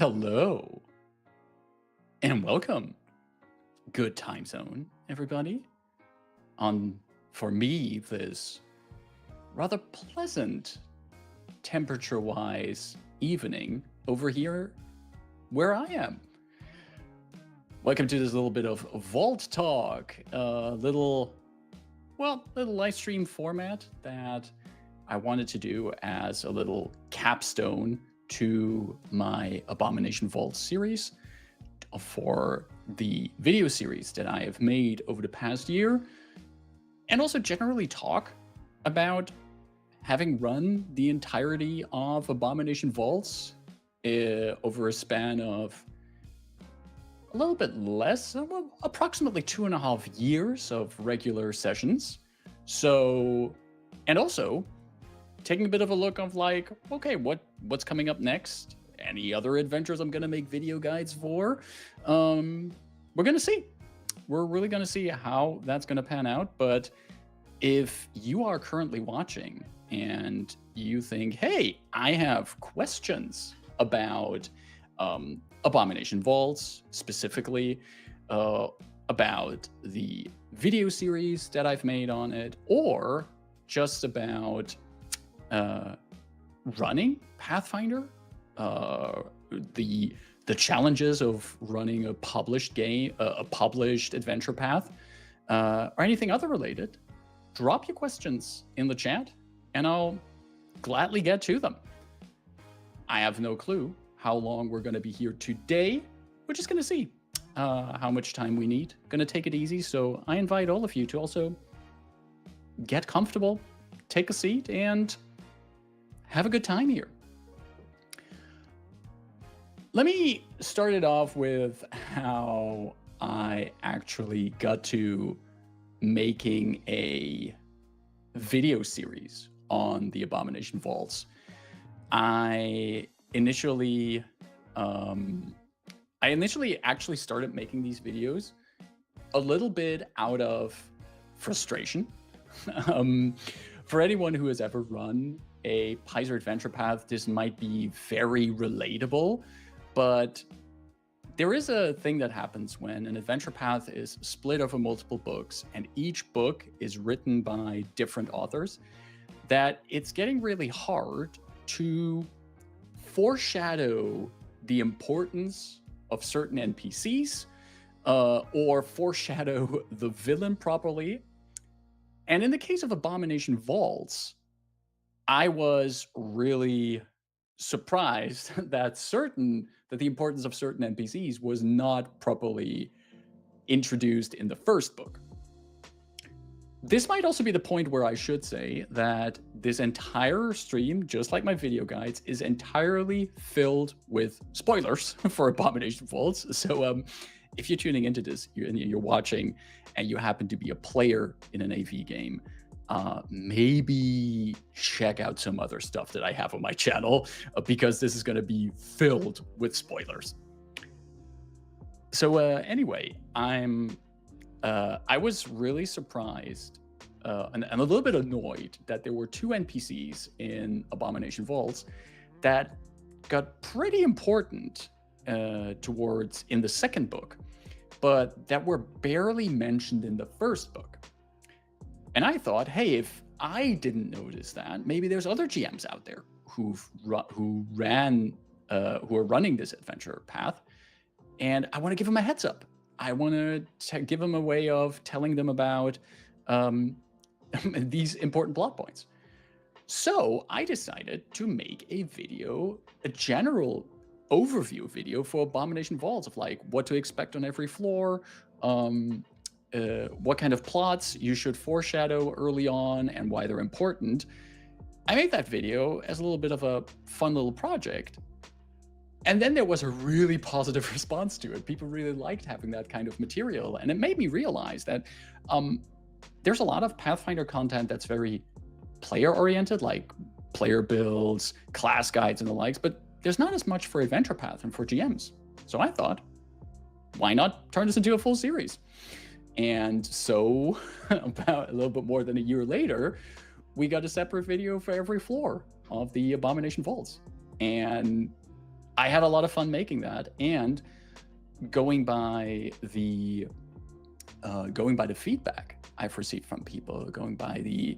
Hello and welcome. Good time zone, everybody. On for me, this rather pleasant temperature-wise evening over here where I am. Welcome to this little bit of Vault Talk, little live stream format that I wanted to do as a little capstone to my Abomination Vaults series for the video series that I have made over the past year, and also generally talk about having run the entirety of Abomination Vaults over a span of a little bit less, approximately 2.5 years of regular sessions. So, and also taking a bit of a look of like, okay, what's coming up next? Any other adventures I'm gonna make video guides for? We're gonna see. We're really gonna see how that's gonna pan out. But if you are currently watching and you think, hey, I have questions about Abomination Vaults, specifically about the video series that I've made on it, or just about running Pathfinder, the challenges of running a published game, a published adventure path, or anything other related, drop your questions in the chat and I'll gladly get to them. I have no clue how long we're going to be here today. We're just going to see how much time we need. Going to take it easy. So I invite all of you to also get comfortable, take a seat, and have a good time here. Let me start it off with how I actually got to making a video series on the Abomination Vaults. I initially actually started making these videos a little bit out of frustration. For anyone who has ever run a Paizo adventure path, this might be very relatable, but there is a thing that happens when an adventure path is split over multiple books and each book is written by different authors, that it's getting really hard to foreshadow the importance of certain NPCs or foreshadow the villain properly. And in the case of Abomination Vaults, I was really surprised that the importance of certain NPCs was not properly introduced in the first book. This might also be the point where I should say that this entire stream, just like my video guides, is entirely filled with spoilers for Abomination Vaults. So if you're tuning into this and you're watching and you happen to be a player in an AV game, maybe check out some other stuff that I have on my channel because this is going to be filled with spoilers. So anyway, I was really surprised and a little bit annoyed that there were 2 NPCs in Abomination Vaults that got pretty important towards in the second book, but that were barely mentioned in the first book. And I thought, hey, if I didn't notice that, maybe there's other GMs out there who are running this adventure path, and I want to give them a heads up. I want to give them a way of telling them about these important plot points. So I decided to make a video, a general overview video for Abomination Vaults of like what to expect on every floor, what kind of plots you should foreshadow early on and why they're important. I made that video as a little bit of a fun little project. And then there was a really positive response to it. People really liked having that kind of material. And it made me realize that there's a lot of Pathfinder content that's very player-oriented, like player builds, class guides, and the likes, but there's not as much for Adventure Path and for GMs. So I thought, why not turn this into a full series? And so about a little bit more than a year later, we got a separate video for every floor of the Abomination Vaults. And I had a lot of fun making that, and going by the feedback I've received from people, going by the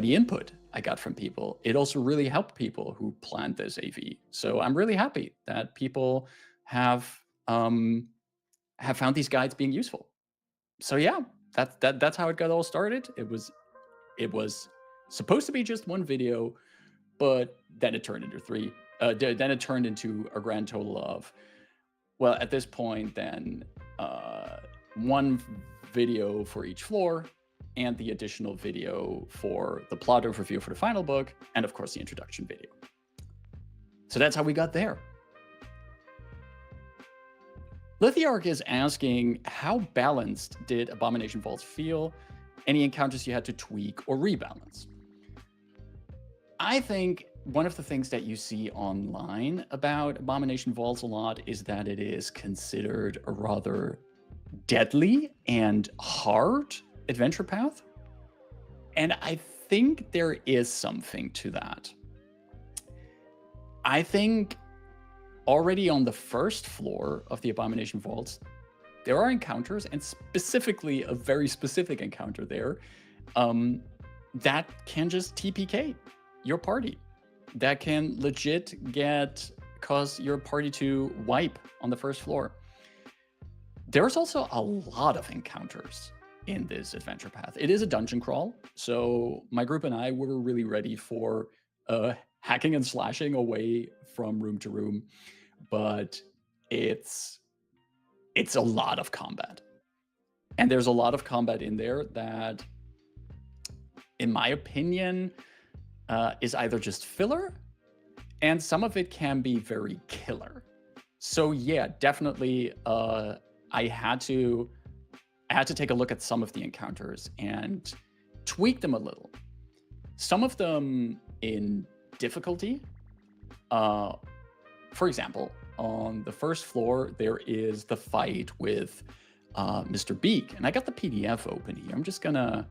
input I got from people, it also really helped people who planned this AV. So I'm really happy that people have found these guides being useful. So yeah, that's how it got all started. It was supposed to be just one video, but then it turned into three. Then it turned into a grand total of, well, at this point, then one video for each floor, and the additional video for the plot overview for the final book, and of course the introduction video. So that's how we got there. Lithiarch is asking, how balanced did Abomination Vaults feel? Any encounters you had to tweak or rebalance? I think one of the things that you see online about Abomination Vaults a lot is that it is considered a rather deadly and hard adventure path. And I think there is something to that. I think already on the first floor of the Abomination Vaults, there are encounters, and specifically a very specific encounter there, that can just TPK your party. That can legit cause your party to wipe on the first floor. There's also a lot of encounters in this adventure path. It is a dungeon crawl, so my group and I were really ready for hacking and slashing away from room to room, but it's a lot of combat. And there's a lot of combat in there that, in my opinion, is either just filler, and some of it can be very killer. So yeah, definitely I had to take a look at some of the encounters and tweak them a little. Some of them in difficulty. For example, on the first floor, there is the fight with Mr. Beak. And I got the PDF open here. I'm just gonna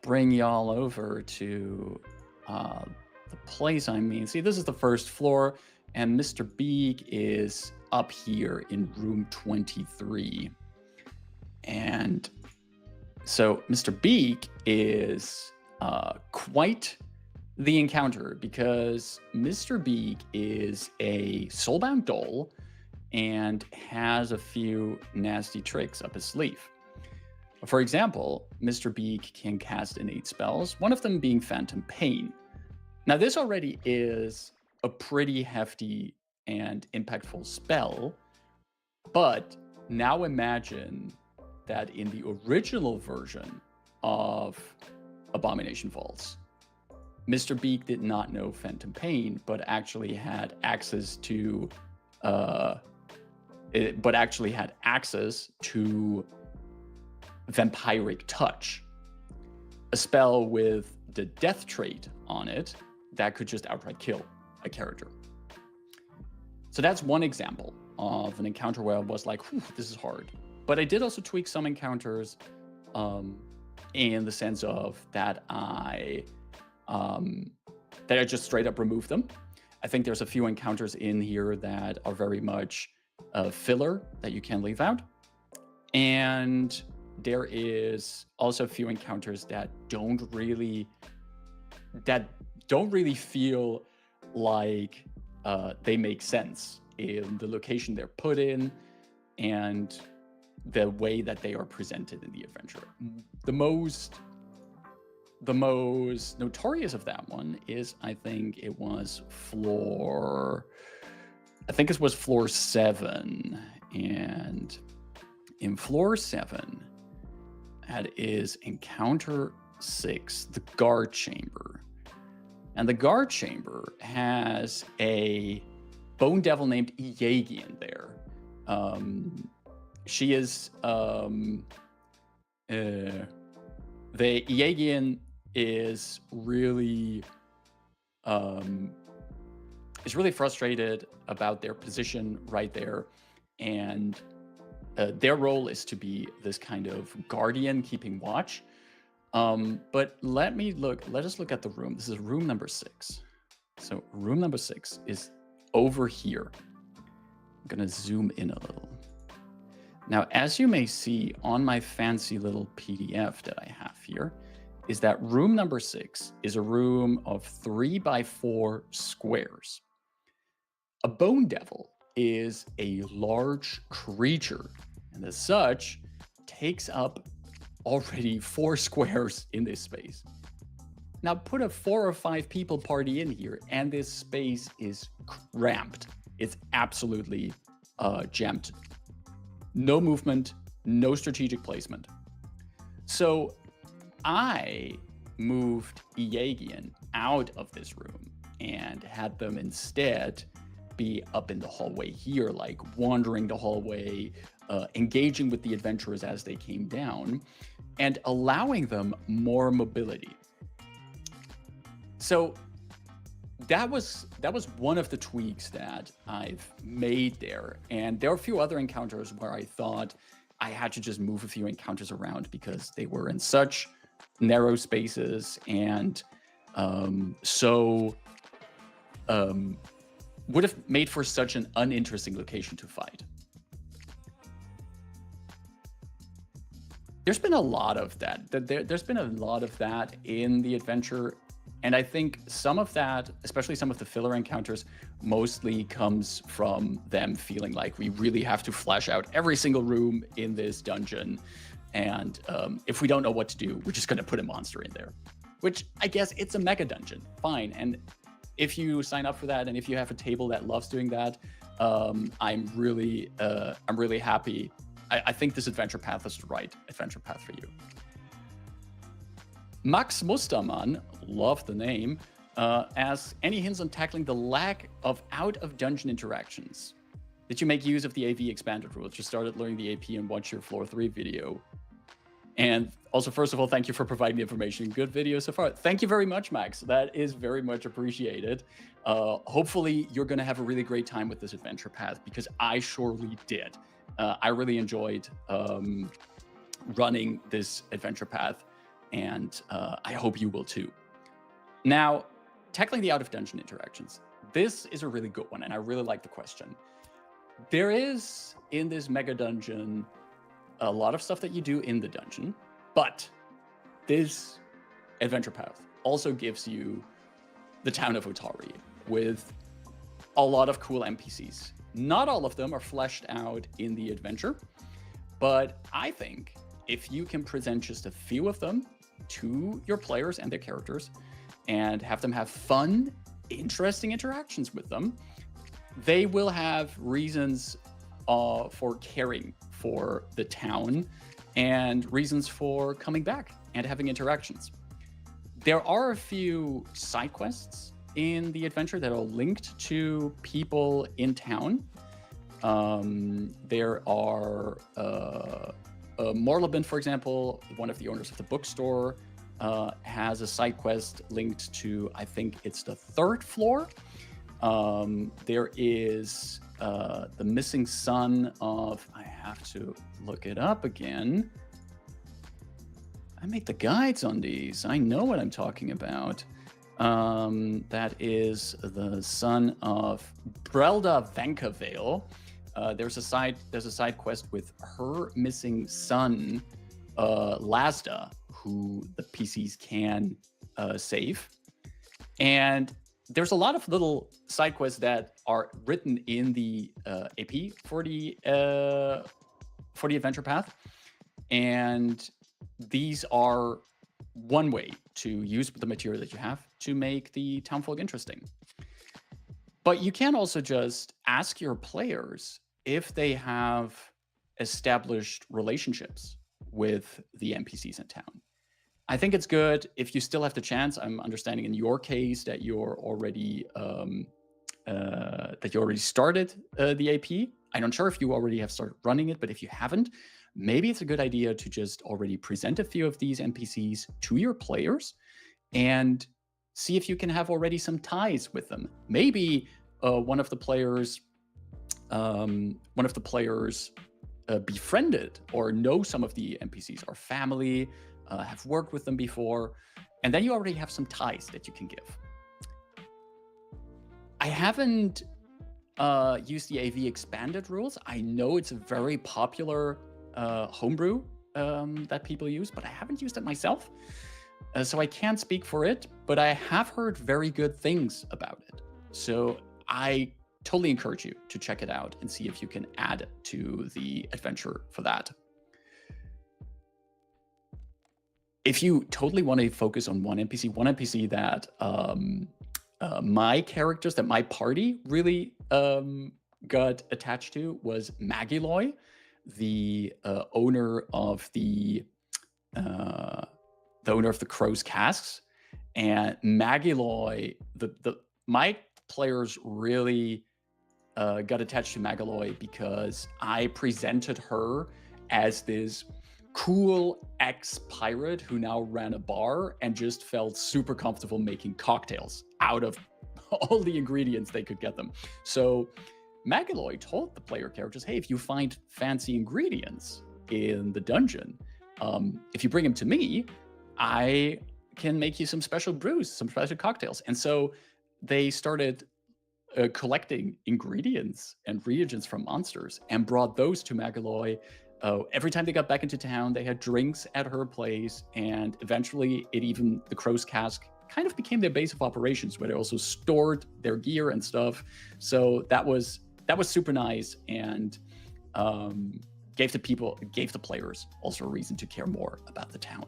bring y'all over to the place I mean. See, this is the first floor, and Mr. Beak is up here in room 23. And so Mr. Beak is quite the encounter, because Mr. Beak is a soulbound doll and has a few nasty tricks up his sleeve. For example, Mr. Beak can cast innate spells, one of them being Phantom Pain. Now, this already is a pretty hefty and impactful spell, but now imagine that in the original version of Abomination Vaults, Mr. Beak did not know Phantom Pain, but actually had access to Vampiric Touch, a spell with the death trait on it that could just outright kill a character. So that's one example of an encounter where I was like, this is hard. But I did also tweak some encounters in the sense of that I just straight up removed them. I think there's a few encounters in here that are very much filler that you can leave out. And there is also a few encounters that don't really feel like they make sense in the location they're put in and the way that they are presented in the adventure. The most notorious of that one is, I think it was floor 7. And in floor 7, that is encounter 6, the guard chamber. And the guard chamber has a bone devil named Iagian there. She is the Iagian is really frustrated about their position right there, and their role is to be this kind of guardian keeping watch. But let us look at the room. This is room number 6. So room number 6 is over here. I'm gonna zoom in a little. Now, as you may see on my fancy little PDF that I have here, is that room number 6 is a room of 3x4 squares. A bone devil is a large creature, and as such, takes up already 4 squares in this space. Now put a 4 or 5 people party in here, and this space is cramped. It's absolutely jammed. No movement, no strategic placement. So I moved Iagian out of this room and had them instead be up in the hallway here, like wandering the hallway, engaging with the adventurers as they came down, and allowing them more mobility. So that was one of the tweaks that I've made there. And there are a few other encounters where I thought I had to just move a few encounters around because they were in such narrow spaces and would have made for such an uninteresting location to fight. There's been a lot of that. There's been a lot of that in the adventure. And I think some of that, especially some of the filler encounters, mostly comes from them feeling like we really have to flesh out every single room in this dungeon. And if we don't know what to do, we're just going to put a monster in there, which I guess it's a mega dungeon. Fine. And if you sign up for that, and if you have a table that loves doing that, I'm really happy. I think this adventure path is the right adventure path for you. Max Mustermann, love the name, asks, any hints on tackling the lack of out-of-dungeon interactions? Did you make use of the AV expanded rules? Just started learning the AP and watch your floor 3 video. And also, first of all, thank you for providing the information. Good video so far. Thank you very much, Max. That is very much appreciated. Hopefully, you're going to have a really great time with this adventure path, because I surely did. I really enjoyed running this adventure path, and I hope you will too. Now, tackling the out-of-dungeon interactions. This is a really good one, and I really like the question. There is, in this mega dungeon, a lot of stuff that you do in the dungeon, but this adventure path also gives you the town of Otari with a lot of cool NPCs. Not all of them are fleshed out in the adventure, but I think if you can present just a few of them to your players and their characters and have them have fun, interesting interactions with them, they will have reasons for caring for the town and reasons for coming back and having interactions. There are a few side quests in the adventure that are linked to people in town. There are Morlabin, for example, one of the owners of the bookstore, has a side quest linked to, I think it's the 3rd floor. There is the missing son of, I have to look it up again. I make the guides on these. I know what I'm talking about. That is the son of Brelda Vankavale. There's a side quest with her missing son, Lasda, who the PCs can save. And there's a lot of little side quests that are written in the AP for the adventure path, and these are one way to use the material that you have to make the townfolk interesting. But you can also just ask your players if they have established relationships with the NPCs in town. I think it's good if you still have the chance. I'm understanding in your case that you're already started the AP. I'm not sure if you already have started running it, but if you haven't, maybe it's a good idea to just already present a few of these NPCs to your players and see if you can have already some ties with them. Maybe one of the players befriended or know some of the NPCs, are family, have worked with them before, and then you already have some ties that you can give. I haven't use the AV expanded rules. I know it's a very popular homebrew that people use, but I haven't used it myself. So I can't speak for it, but I have heard very good things about it. So I totally encourage you to check it out and see if you can add to the adventure for that. If you totally want to focus on one NPC that my characters, that my party really got attached to, was Magaloy, the owner of the Crow's Casks. And Magaloy, my players really got attached to Magaloy because I presented her as this cool ex-pirate who now ran a bar and just felt super comfortable making cocktails out of all the ingredients they could get them. So Magaloy told the player characters, hey, if you find fancy ingredients in the dungeon, if you bring them to me, I can make you some special brews, some special cocktails. And so they started collecting ingredients and reagents from monsters and brought those to Magaloy. Every time they got back into town, they had drinks at her place, and eventually the Crow's Cask kind of became their base of operations, where they also stored their gear and stuff. So that was super nice, and gave the players also a reason to care more about the town.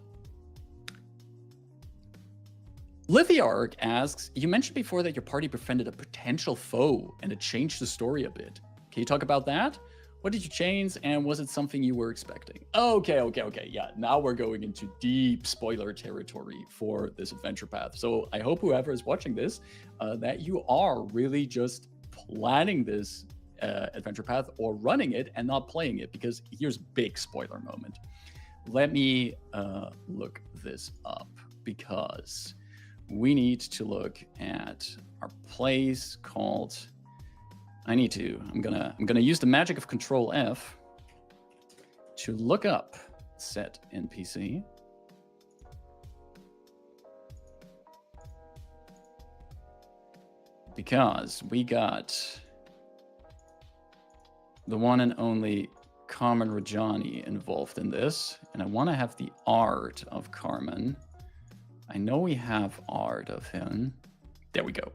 Lithiarch asks, you mentioned before that your party befriended a potential foe and it changed the story a bit. Can you talk about that? What did you change, and was it something you were expecting? Okay. Yeah, now we're going into deep spoiler territory for this adventure path. So I hope whoever is watching this, that you are really just planning this adventure path or running it and not playing it, because here's big spoiler moment. Let me look this up, because we need to look at our place called... I'm gonna use the magic of Control F to look up set NPC. Because we got the one and only Carmen Rajani involved in this, and I want to have the art of Carmen. I know we have art of him. There we go.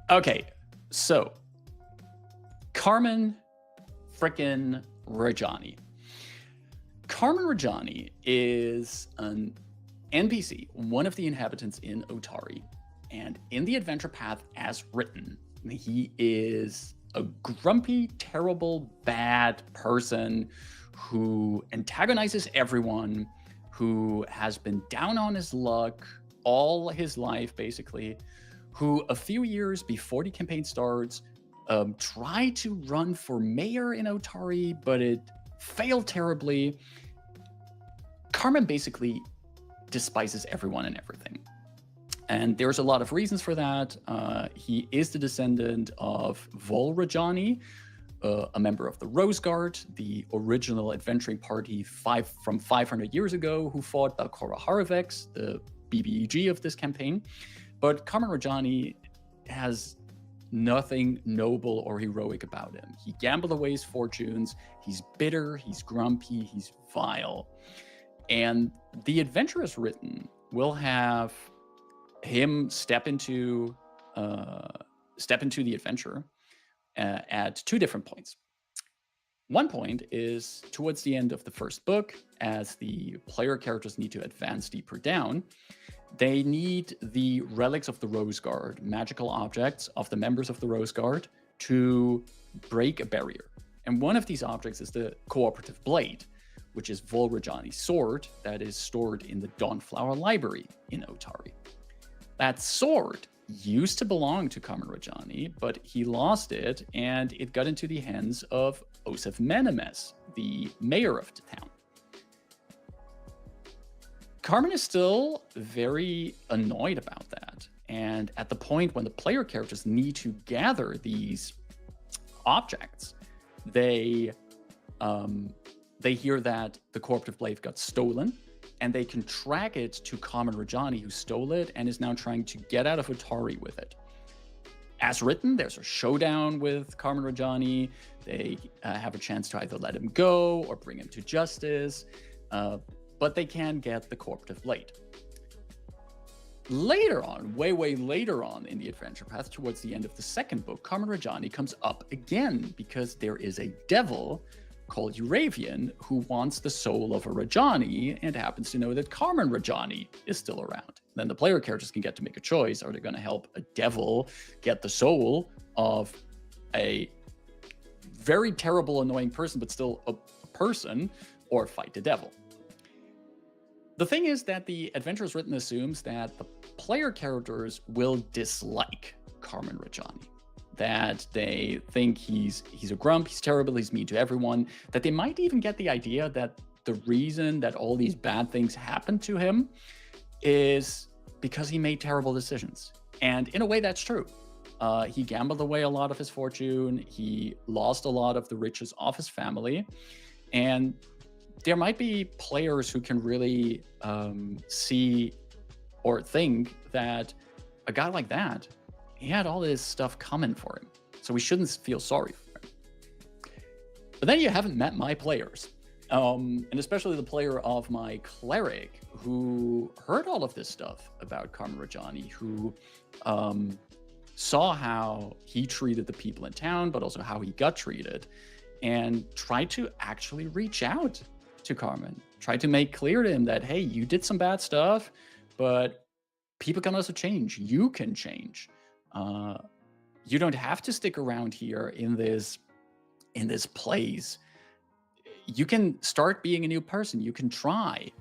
Okay, so Carmen frickin' Rajani. Carmen Rajani is an NPC, one of the inhabitants in Otari, and in the adventure path as written, he is a grumpy, terrible, bad person who antagonizes everyone, who has been down on his luck all his life, basically, who a few years before the campaign starts tried to run for mayor in Otari, but it failed terribly. Carmen basically despises everyone and everything. And there's a lot of reasons for that. He is the descendant of Vol Rajani, a member of the Rose Guard, the original adventuring party from 500 years ago, who fought Balcora Haravex, the BBEG of this campaign. But Carmen Rajani has nothing noble or heroic about him. He gambled away his fortunes. He's bitter, he's grumpy, he's vile. And the adventure as written will have him step into the adventure at two different points. One point is towards the end of the first book, as the player characters need to advance deeper down. They need the relics of the Rose Guard, magical objects of the members of the Rose Guard, to break a barrier. And one of these objects is the Cooperative Blade, which is Vol Rajani's sword that is stored in the Dawnflower Library in Otari. That sword used to belong to Carmen Rajani, but he lost it, and it got into the hands of Osef Menemes, the mayor of the town. Carmen is still very annoyed about that, and at the point when the player characters need to gather these objects, they hear that the Cooperative Blade got stolen, and they can track it to Carmen Rajani, who stole it and is now trying to get out of Otari with it. as written, there's a showdown with Carmen Rajani. They have a chance to either let him go or bring him to justice, but they can get the corruptive blade. Later on, way later on in the adventure path, towards the end of the second book, Carmen Rajani comes up again because there is a devil called Uravian who wants the soul of a Rajani and happens to know that Carmen Rajani is still around. Then the player characters can get to make a choice. Are they going to help a devil get the soul of a very terrible, annoying person, but still a person, or fight the devil? The thing is that the Adventures Written assumes that the player characters will dislike Carmen Rajani, that they think he's a grump, he's terrible, he's mean to everyone, that they might even get the idea that the reason that all these bad things happen to him is because he made terrible decisions. And in a way, that's true. He gambled away a lot of his fortune, he lost a lot of the riches of his family, and there might be players who can really see or think that a guy like that, he had all this stuff coming for him, so we shouldn't feel sorry for him. But then you haven't met my players, and especially the player of my cleric, who heard all of this stuff about Carmen Rajani, who saw how he treated the people in town, but also how he got treated, and tried to actually reach out to Carmen, tried to make clear to him that, hey, you did some bad stuff, but people can also change. You can change. You don't have to stick around here in this place. You can start being a new person. You can try.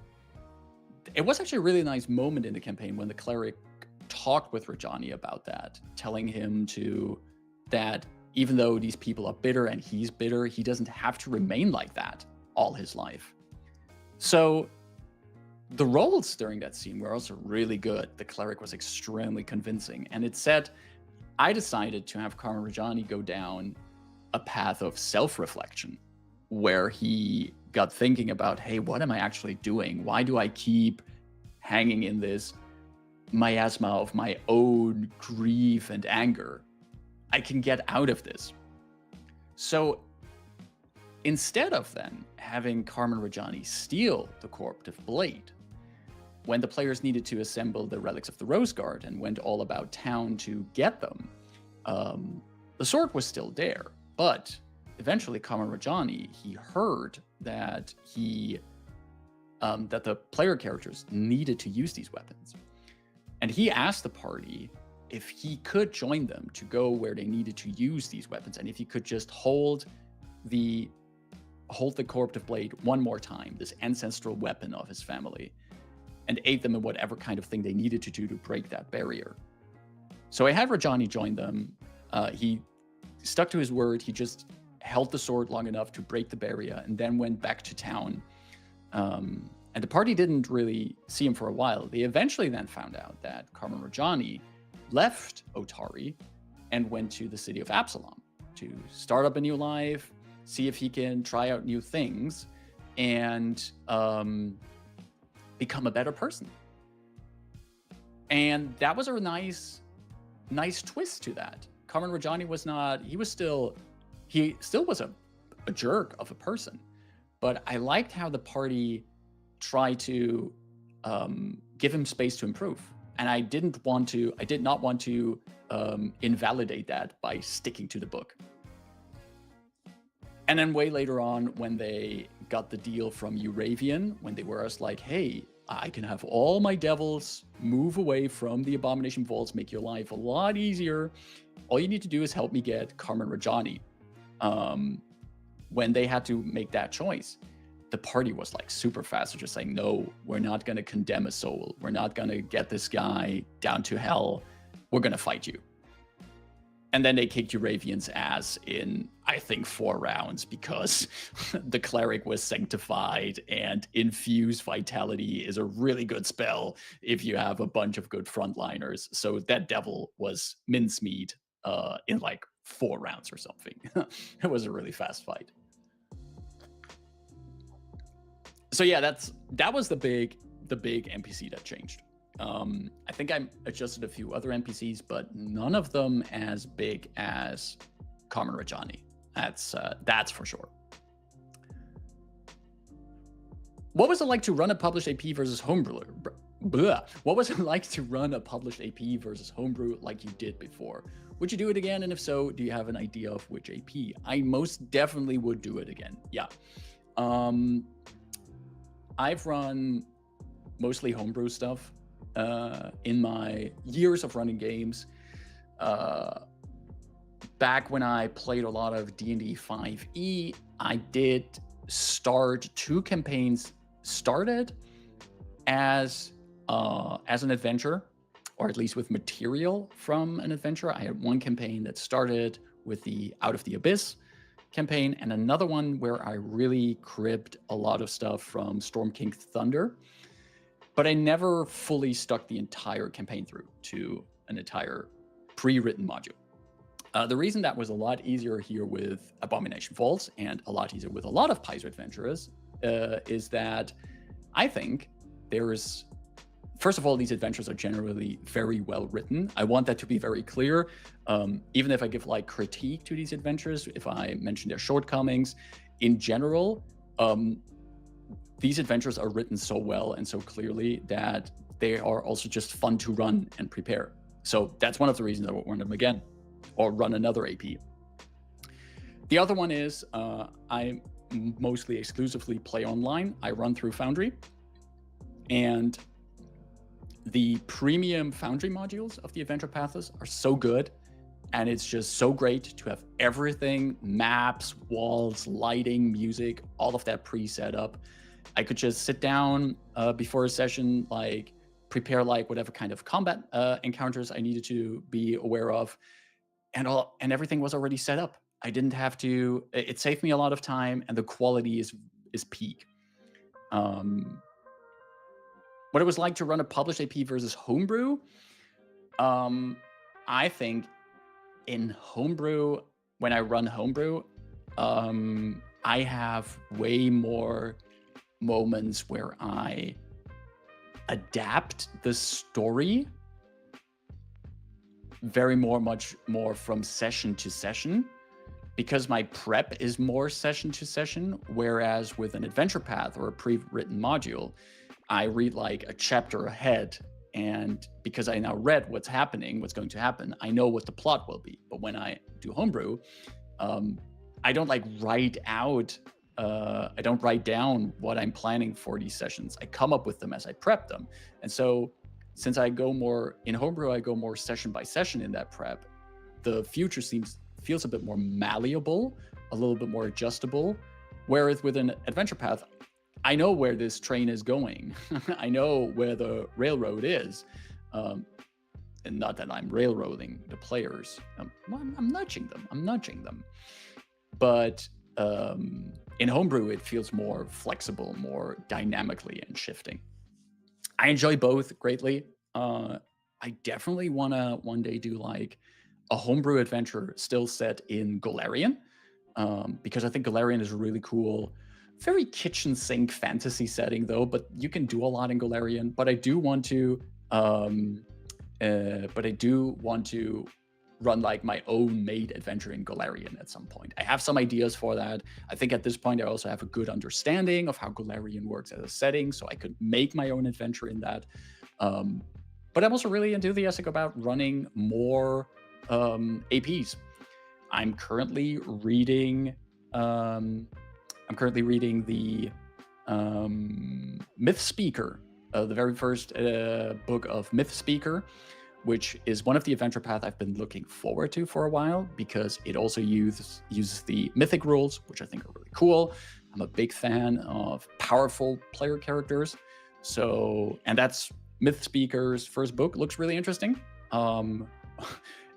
It was actually a really nice moment in the campaign when the cleric talked with Rajani about that, telling him that even though these people are bitter and he's bitter, he doesn't have to remain like that all his life. So the roles during that scene were also really good. The cleric was extremely convincing, and it said, I decided to have Carmen Rajani go down a path of self-reflection, where he got thinking about, hey, what am I actually doing? Why do I keep hanging in this miasma of my own grief and anger? I can get out of this. So instead of then having Carmen Rajani steal the corruptive blade, when the players needed to assemble the relics of the Rose Guard and went all about town to get them, the sword was still there. But eventually Carmen Rajani, he heard that that the player characters needed to use these weapons. And he asked the party if he could join them to go where they needed to use these weapons, and if he could just hold the corruptive blade one more time, this ancestral weapon of his family, and aid them in whatever kind of thing they needed to do to break that barrier. So I had Rajani join them. He stuck to his word. He just held the sword long enough to break the barrier and then went back to town. And the party didn't really see him for a while. They eventually then found out that Carmen Rajani left Otari and went to the city of Absalom to start up a new life, see if he can try out new things, and become a better person. And that was a nice twist to that. Carmen Rajani was not, he still was a jerk of a person, but I liked how the party tried to give him space to improve. And I did not want to invalidate that by sticking to the book. And then way later on, when they got the deal from Uravian, when they were like, hey, I can have all my devils move away from the Abomination Vaults, make your life a lot easier. All you need to do is help me get Carmen Rajani. When they had to make that choice, the party was like super fast, just saying, no, we're not going to condemn a soul. We're not going to get this guy down to hell. We're going to fight you. And then they kicked Uravian's ass in, I think, 4 rounds because the cleric was sanctified, and infuse vitality is a really good spell if you have a bunch of good frontliners. So that devil was mincemeat in like 4 rounds or something. It was a really fast fight. So yeah, that was the big NPC that changed. I think I adjusted a few other NPCs, but none of them as big as Carmen Rajani. That's for sure. What was it like to run a published AP versus Homebrew? What was it like to run a published AP versus Homebrew like you did before? Would you do it again? And if so, do you have an idea of which AP? I most definitely would do it again. Yeah. I've run mostly Homebrew stuff in my years of running games. Back when I played a lot of D&D 5e, I did start 2 campaigns started as an adventure, or at least with material from an adventure. I had one campaign that started with the Out of the Abyss campaign, and another one where I really cribbed a lot of stuff from Storm King Thunder, but I never fully stuck the entire campaign through to an entire pre-written module. The reason that was a lot easier here with Abomination Vaults and a lot easier with a lot of Paizo adventurers is that I think there's, first of all, these adventures are generally very well written. I want that to be very clear. Even if I give like critique to these adventures, if I mention their shortcomings, in general, these adventures are written so well and so clearly that they are also just fun to run and prepare. So that's one of the reasons I would run them again, or run another AP. The other one is I mostly exclusively play online. I run through Foundry, and the premium Foundry modules of the Adventure Paths are so good, and it's just so great to have everything, maps, walls, lighting, music, all of that pre-set up. I could just sit down before a session, like prepare like whatever kind of combat encounters I needed to be aware of, and everything was already set up. I didn't have to. It saved me a lot of time, and the quality is peak. What it was like to run a published AP versus Homebrew. I think in Homebrew, when I run Homebrew, I have way more moments where I adapt the story much more from session to session, because my prep is more session to session, whereas with an adventure path or a pre-written module, I read like a chapter ahead, and because I now read what's going to happen, I know what the plot will be. But when I do Homebrew, I don't like write out, I don't write down what I'm planning for these sessions. I come up with them as I prep them. And so since I go more in Homebrew, I go more session by session in that prep, the future feels a bit more malleable, a little bit more adjustable. Whereas with an adventure path, I know where this train is going. I know where the railroad is. And not that I'm railroading the players. I'm nudging them. But in Homebrew, it feels more flexible, more dynamically and shifting. I enjoy both greatly. I definitely want to one day do like a Homebrew adventure still set in Golarion, because I think Golarion is a really cool, very kitchen sink fantasy setting though, but you can do a lot in Golarion. But I do want to run like my own made adventure in Golarion at some point. I have some ideas for that. I think at this point I also have a good understanding of how Golarion works as a setting, so I could make my own adventure in that. But I'm also really enthusiastic about running more APs. I'm currently reading the Myth Speaker, the very first book of Myth Speaker, which is one of the adventure paths I've been looking forward to for a while, because it also uses the mythic rules, which I think are really cool. I'm a big fan of powerful player characters. So, and that's Myth Speaker's first book. Looks really interesting.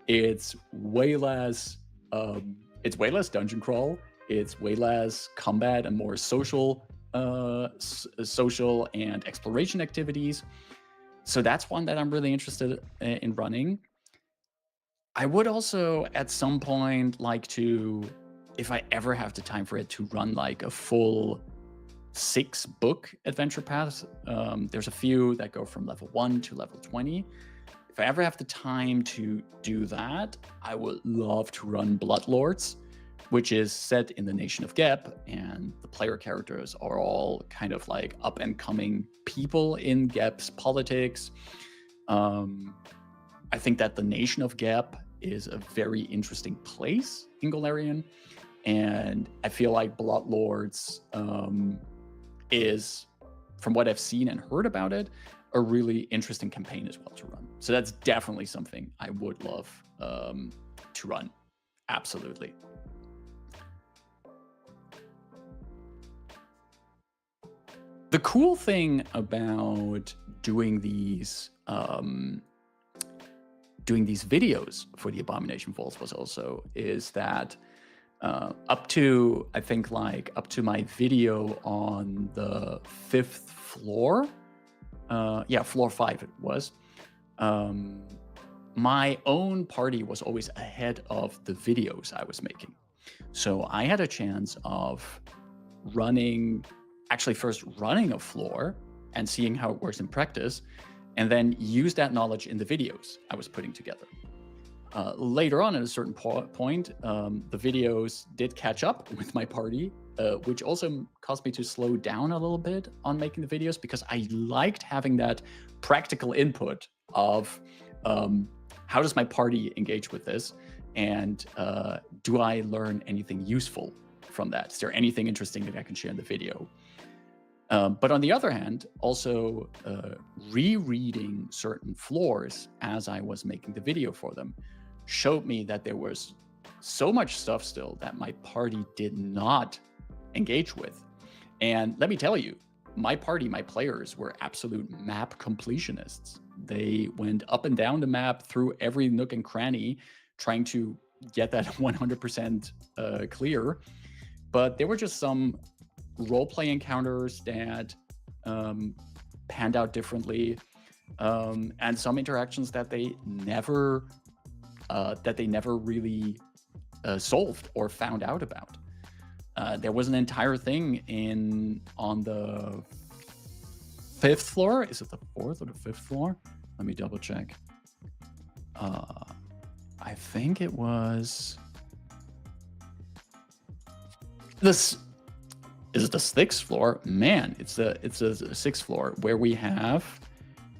It's way less dungeon crawl. It's way less combat and more social and exploration activities. So that's one that I'm really interested in running. I would also at some point like to, if I ever have the time for it, to run like a full 6-book adventure paths. There's a few that go from level 1 to level 20. If I ever have the time to do that, I would love to run Bloodlords, which is set in the nation of Geb, and the player characters are all kind of like up-and-coming people in Geb's politics. I think that the nation of Geb is a very interesting place in Golarion, and I feel like Bloodlords is, from what I've seen and heard about it, a really interesting campaign as well to run. So that's definitely something I would love to run. Absolutely. The cool thing about doing these videos for the Abomination Vaults was also is that up to my video on the 5th floor, floor 5 it was, my own party was always ahead of the videos I was making. So I had a chance of first running a floor and seeing how it works in practice, and then use that knowledge in the videos I was putting together. Later on, at a certain point, the videos did catch up with my party, which also caused me to slow down a little bit on making the videos, because I liked having that practical input of how does my party engage with this, and do I learn anything useful from that? Is there anything interesting that I can share in the video? But on the other hand, also rereading certain floors as I was making the video for them showed me that there was so much stuff still that my party did not engage with. And let me tell you, my party, my players were absolute map completionists. They went up and down the map through every nook and cranny, trying to get that 100% clear. But there were just some roleplay encounters that panned out differently, and some interactions that they never really solved or found out about. There was an entire thing on the 5th floor. Is it the 4th or the 5th floor? Let me double check. I think it was this. Is it the 6th floor? Man, it's the 6th floor where we have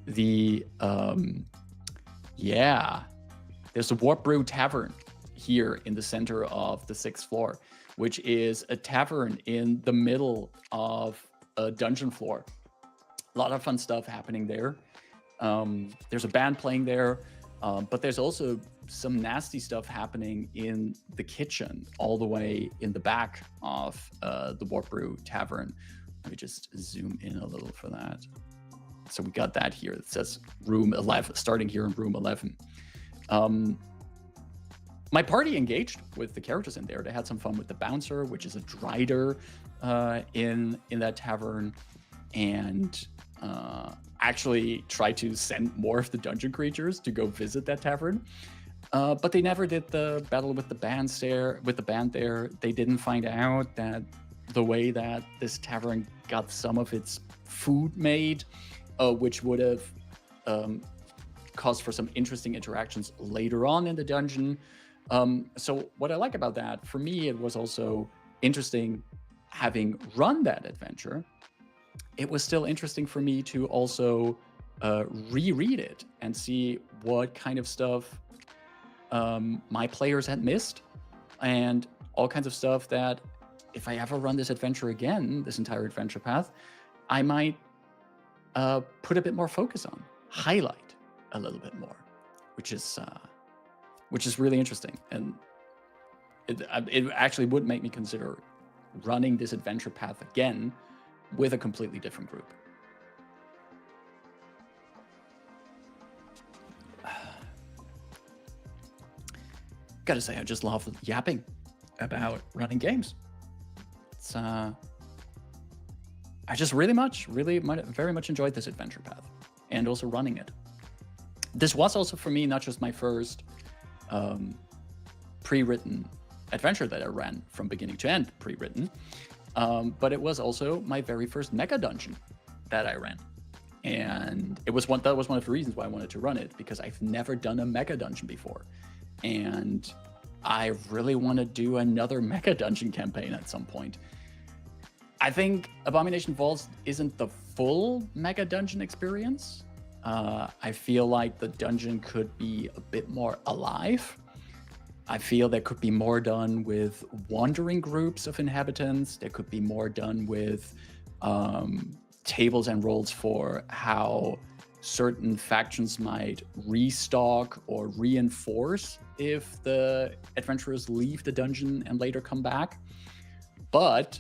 the there's a Warp Brew Tavern here in the center of the 6th floor, which is a tavern in the middle of a dungeon floor. A lot of fun stuff happening there. There's a band playing there, but there's also some nasty stuff happening in the kitchen all the way in the back of the Warp Brew Tavern. Let me just zoom in a little for that. So we got that here. It says room 11, starting here in room 11. My party engaged with the characters in there. They had some fun with the bouncer, which is a drider in that tavern, and actually tried to send more of the dungeon creatures to go visit that tavern. But they never did the battle with the band there. They didn't find out that the way that this tavern got some of its food made, which would have caused for some interesting interactions later on in the dungeon. So what I like about that, for me, it was also interesting having run that adventure. It was still interesting for me to also reread it and see what kind of stuff my players had missed, and all kinds of stuff that if I ever run this adventure again, this entire adventure path, I might put a bit more focus on, highlight a little bit more, which is really interesting. And it actually would make me consider running this adventure path again with a completely different group. Gotta say, I just love yapping about running games. It's I just very much enjoyed this adventure path, and also running it. This was also for me not just my first pre-written adventure that I ran from beginning to end pre-written. but it was also my very first mega dungeon that I ran. And that was one of the reasons why I wanted to run it, because I've never done a mega dungeon before. And I really want to do another mega dungeon campaign at some point. I think Abomination Vaults isn't the full mega dungeon experience. I feel like the dungeon could be a bit more alive. I feel there could be more done with wandering groups of inhabitants. There could be more done with tables and roles for how certain factions might restock or reinforce if the adventurers leave the dungeon and later come back. But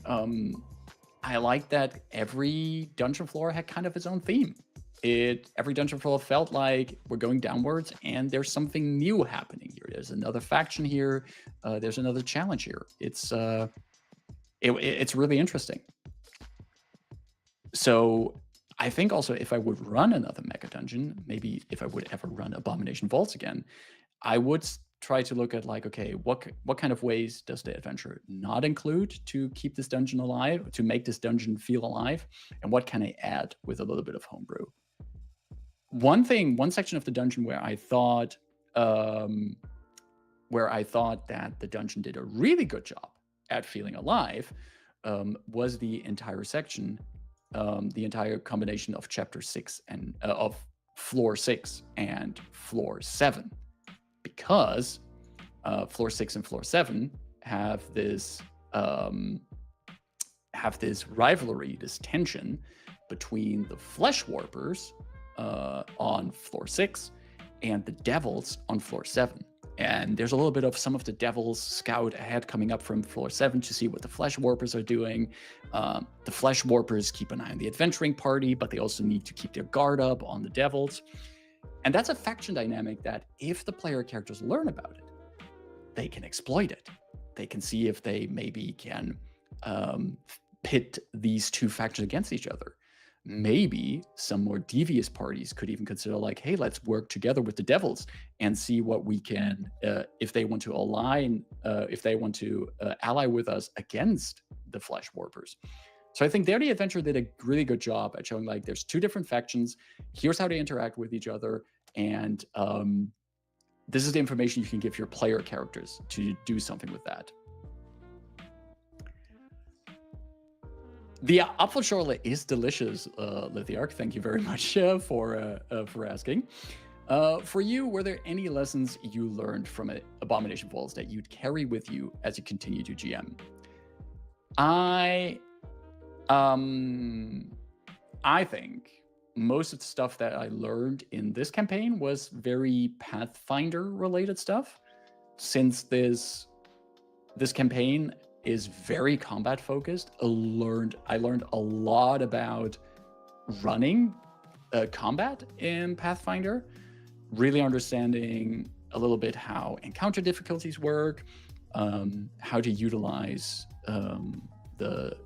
I like that every dungeon floor had kind of its own theme. Every dungeon floor felt like we're going downwards and there's something new happening here. There's another faction here. There's another challenge here. It's really interesting. So I think also if I would run another mega dungeon, maybe if I would ever run Abomination Vaults again, I would try to look at like, okay, what kind of ways does the adventure not include to keep this dungeon alive, to make this dungeon feel alive, and what can I add with a little bit of homebrew? One section of the dungeon where I thought that the dungeon did a really good job at feeling alive was the entire section, the entire combination of chapter 6 and of floor 6 and floor 7, because floor 6 and floor 7 have this rivalry, this tension between the flesh warpers on floor 6 and the devils on floor 7. And there's a little bit of some of the devils scout ahead coming up from floor 7 to see what the flesh warpers are doing. The flesh warpers keep an eye on the adventuring party, but they also need to keep their guard up on the devils. And that's a faction dynamic that if the player characters learn about it, they can exploit it. They can see if they maybe can pit these two factions against each other. Maybe some more devious parties could even consider like, hey, let's work together with the devils and see what we can, if they want to ally with us against the flesh warpers. So I think there the adventure did a really good job at showing like there's two different factions. Here's how they interact with each other. And this is the information you can give your player characters to do something with that. The Apfelschorle is delicious, Lithiarch. Thank you very much for asking. For you, were there any lessons you learned from Abomination Vaults that you'd carry with you as you continue to GM? I think most of the stuff that I learned in this campaign was very Pathfinder-related stuff. Since this campaign is very combat focused, I learned a lot about running combat in Pathfinder, really understanding a little bit how encounter difficulties work, how to utilize the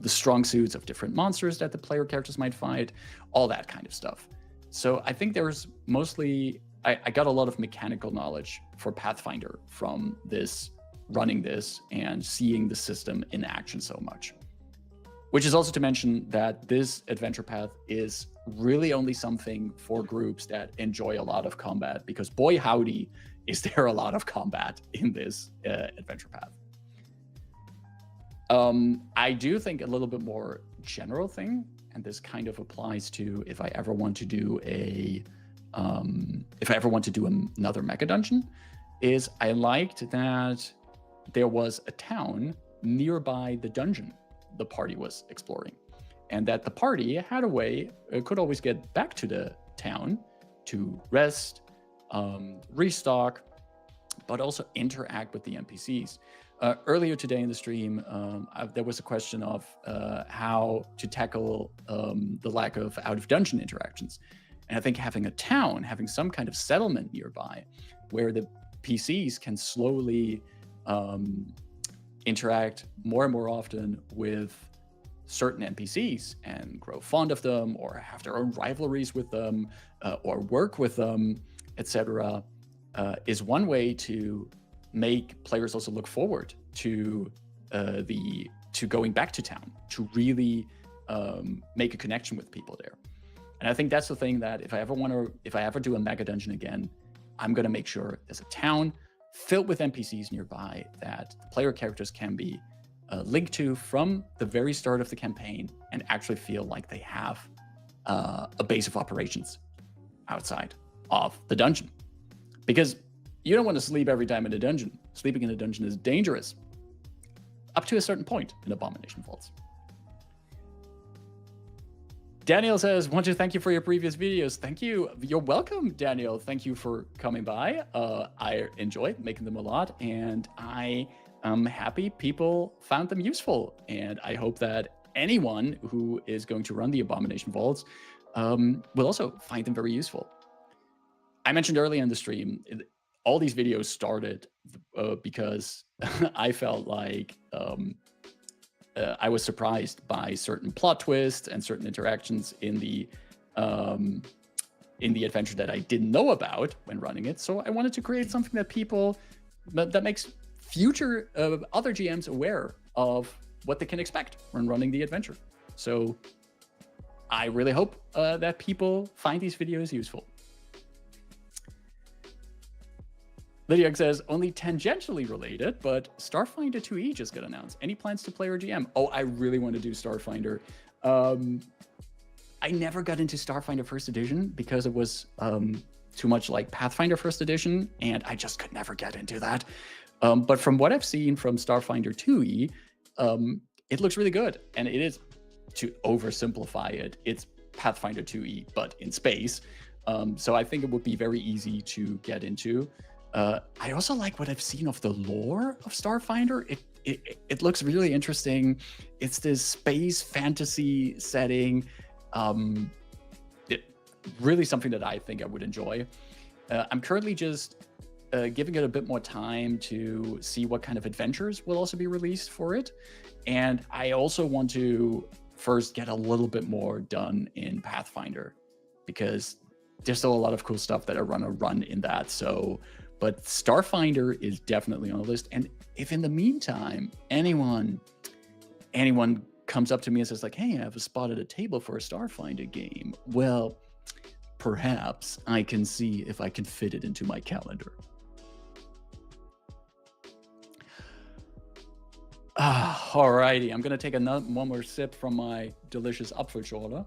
strong suits of different monsters that the player characters might fight, all that kind of stuff. So I think there's mostly, I got a lot of mechanical knowledge for Pathfinder from this, running this and seeing the system in action so much. Which is also to mention that this adventure path is really only something for groups that enjoy a lot of combat, because boy howdy is there a lot of combat in this adventure path. I do think a little bit more general thing, and this kind of applies to if I ever want to do another mega dungeon, is I liked that there was a town nearby the dungeon the party was exploring, and that the party had a way, could always get back to the town to rest, restock, but also interact with the NPCs. Earlier today in the stream, there was a question of how to tackle the lack of out-of-dungeon interactions. And I think having a town, having some kind of settlement nearby where the PCs can slowly interact more and more often with certain NPCs and grow fond of them, or have their own rivalries with them, or work with them, etc., is one way to make players also look forward to the to going back to town, to really make a connection with people there. And I think that's the thing that if I ever do a mega dungeon again, I'm going to make sure there's a town filled with NPCs nearby that the player characters can be linked to from the very start of the campaign and actually feel like they have a base of operations outside of the dungeon. Because you don't want to sleep every time in a dungeon. Sleeping in a dungeon is dangerous up to a certain point in Abomination Vaults. Daniel says, want to thank you for your previous videos. Thank you. You're welcome, Daniel. Thank you for coming by. I enjoy making them a lot, and I am happy people found them useful. And I hope that anyone who is going to run the Abomination Vaults will also find them very useful. I mentioned earlier in the stream, all these videos started because I felt like I was surprised by certain plot twists and certain interactions in the adventure that I didn't know about when running it. So I wanted to create something that makes future other GMs aware of what they can expect when running the adventure. So I really hope that people find these videos useful. Lydia says, only tangentially related, but Starfinder 2E just got announced. Any plans to play or GM? Oh, I really want to do Starfinder. I never got into Starfinder First Edition because it was too much like Pathfinder First Edition, and I just could never get into that. But from what I've seen from Starfinder 2E, it looks really good. And it is, to oversimplify it, it's Pathfinder 2E, but in space. So I think it would be very easy to get into. I also like what I've seen of the lore of Starfinder. It looks really interesting. It's this space fantasy setting. Really something that I think I would enjoy. I'm currently just giving it a bit more time to see what kind of adventures will also be released for it. And I also want to first get a little bit more done in Pathfinder, because there's still a lot of cool stuff that I want to run in that. But Starfinder is definitely on the list. And if in the meantime, anyone comes up to me and says like, hey, I have a spot at a table for a Starfinder game, well, perhaps I can see if I can fit it into my calendar. Alrighty, I'm gonna take one more sip from my delicious Apfelschorle.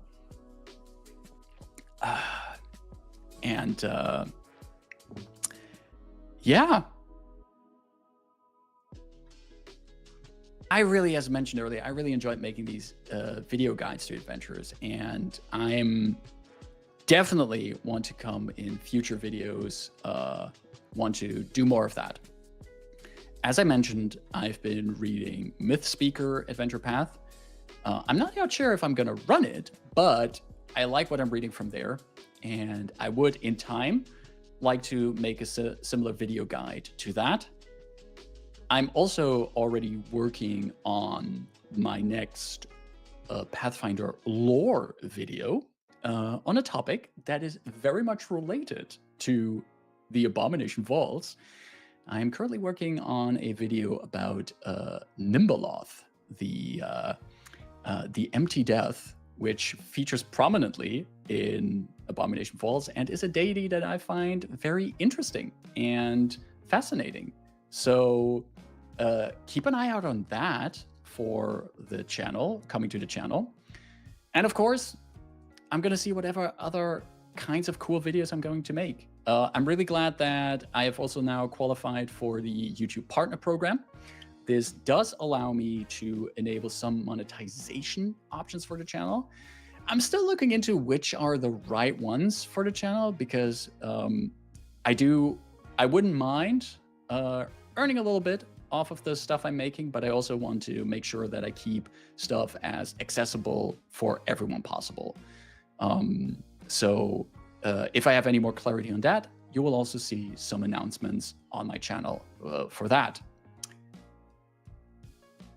Yeah. I really, as mentioned earlier, I really enjoyed making these video guides to adventures, and I'm definitely want to come in future videos, want to do more of that. As I mentioned, I've been reading Mythspeaker Adventure Path. I'm not yet sure if I'm going to run it, but I like what I'm reading from there, and I would, in time, like to make a similar video guide to that. I'm also already working on my next Pathfinder lore video on a topic that is very much related to the Abomination Vaults. I'm currently working on a video about Nimbaloth, the Empty Death, which features prominently in Abomination Vaults and is a deity that I find very interesting and fascinating. So keep an eye out on that for the channel, coming to the channel. And of course, I'm going to see whatever other kinds of cool videos I'm going to make. I'm really glad that I have also now qualified for the YouTube Partner Program. This does allow me to enable some monetization options for the channel. I'm still looking into which are the right ones for the channel, because I wouldn't mind earning a little bit off of the stuff I'm making, but I also want to make sure that I keep stuff as accessible for everyone possible. If I have any more clarity on that, you will also see some announcements on my channel for that.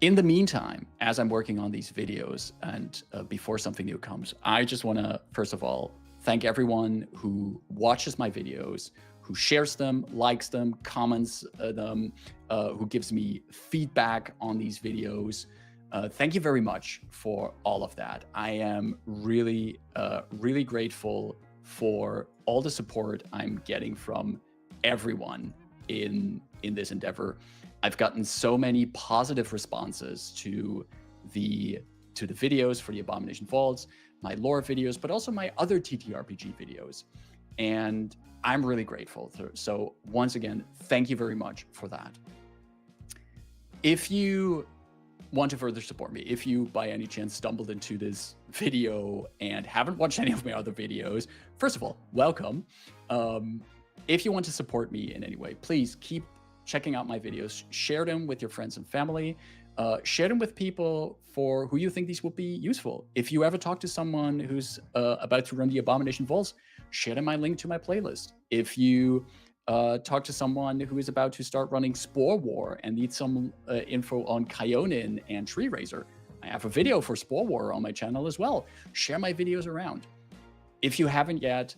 In the meantime, as I'm working on these videos and before something new comes, I just want to, first of all, thank everyone who watches my videos, who shares them, likes them, comments them, who gives me feedback on these videos. Thank you very much for all of that. I am really, really grateful for all the support I'm getting from everyone in this endeavor. I've gotten so many positive responses to the videos for the Abomination Vaults, my lore videos, but also my other TTRPG videos. And I'm really grateful. So once again, thank you very much for that. If you want to further support me, if you by any chance stumbled into this video and haven't watched any of my other videos, first of all, welcome. If you want to support me in any way, please keep checking out my videos, share them with your friends and family, share them with people for who you think these will be useful. If you ever talk to someone who's about to run the Abomination Vaults, share them my link to my playlist. If you talk to someone who is about to start running Spore War and needs some info on Kyonin and Tree Razor, I have a video for Spore War on my channel as well. Share my videos around. If you haven't yet,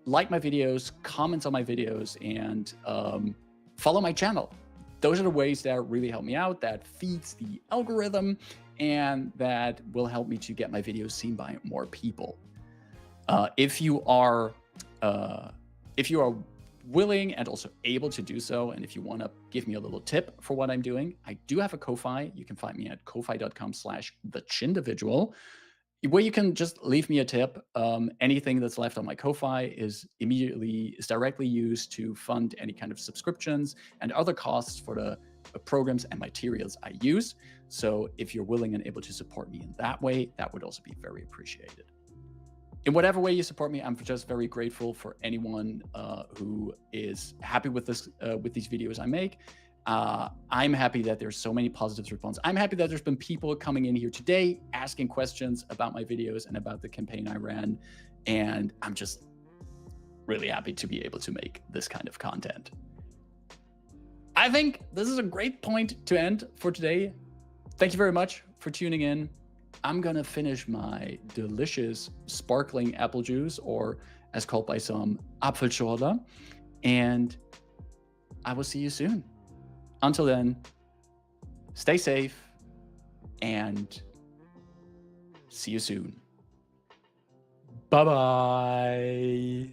like my videos, comment on my videos, and follow my channel. Those are the ways that really help me out, that feeds the algorithm, and that will help me to get my videos seen by more people. If you are willing and also able to do so, and if you want to give me a little tip for what I'm doing, I do have a Ko-Fi. You can find me at ko-fi.com/thechindividual, where you can just leave me a tip. Anything that's left on my Ko-Fi is directly used to fund any kind of subscriptions and other costs for the programs and materials I use. So if you're willing and able to support me in that way, that would also be very appreciated. In whatever way you support me, I'm just very grateful for anyone who is happy with these videos I make. I'm happy that there's so many positive responses. I'm happy that there's been people coming in here today asking questions about my videos and about the campaign I ran. And I'm just really happy to be able to make this kind of content. I think this is a great point to end for today. Thank you very much for tuning in. I'm gonna finish my delicious sparkling apple juice, or as called by some, Apfelschorle, and I will see you soon. Until then, stay safe and see you soon. Bye-bye.